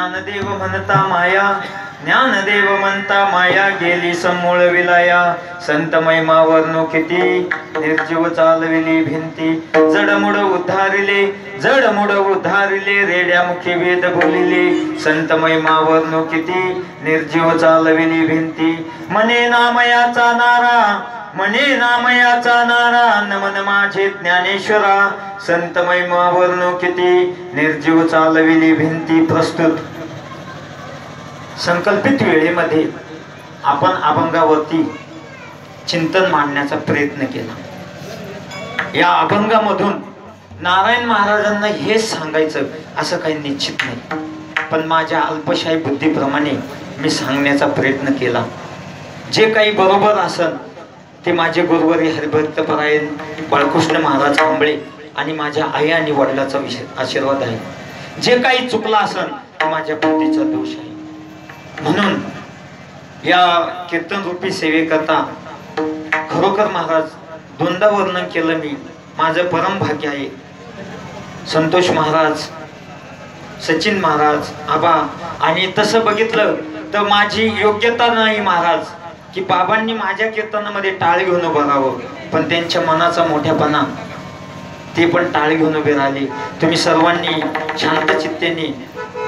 ज्ञानदेव म्हणता माया, ज्ञानदेव म्हणता माया, गेली समूळ विलाया, संत महिमा वर्णू किती, निर्जीव चालविली भिंती, जडमुड उद्धारिले, जडमुड उद्धारिले, रेड्यामुखी वेद बोलिले, संत महिमा वर्णू किती, निर्जीव चालविली भिंती, मने नामयाचा नारा, मने नामयाचा नारा, नमन माझे ज्ञानेश्वरा, संत महिमा वर्णू किती, निर्जीव चालविली भिंती. प्रस्तुत संकल्पित वेळेमध्ये आपण अभंगावरती चिंतन मांडण्याचा प्रयत्न केला. या अभंगामधून नारायण महाराजांना हेच सांगायचं असं काही निश्चित नाही, पण माझ्या अल्पशाही बुद्धीप्रमाणे मी सांगण्याचा प्रयत्न केला. जे काही बरोबर असेल ते माझे गुरुवरी हरिभक्तपरायण बाळकृष्ण महाराज आंबळे आणि माझ्या आई आणि वडिलाचा आशीर्वाद आहे. जे काही चुकला असेल ते माझ्या बुद्धीचा दोष आहे. म्हणून या कीर्तन रूपी सेवेकरता खरोखर महाराज दोनदा वर्णन केलं मी. माझं परम भाग्य आहे. संतोष महाराज, सचिन महाराज, आबा, आणि तसं बघितलं तर माझी योग्यता नाही महाराज की बाबांनी माझ्या कीर्तनामध्ये टाळ घेऊन उभं राहावं, पण त्यांच्या मनाचा मोठ्यापणा, ते पण टाळ घेऊन उभे राहिले. तुम्ही सर्वांनी शांत चित्तेने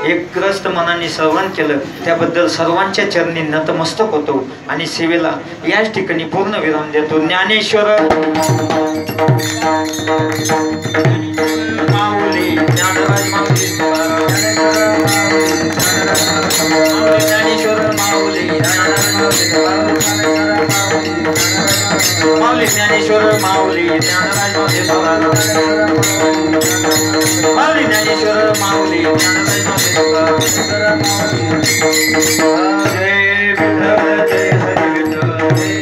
एकग्रस्त मनाने श्रवण केलं, त्याबद्दल सर्वांच्या चरणी नतमस्तक होतो आणि सेवेला याच ठिकाणी पूर्ण विराम देतो. ज्ञानेश्वर माऊली, ज्ञानराज माऊली, ज्ञानेश्वर माऊली, माऊली ज्ञानेश्वर माऊली, ज्ञानराज माऊली, ज्ञानेश्वर माऊली, ज्ञानराज माऊली. जय विठ्ठल, जय हरी विठ्ठल, जय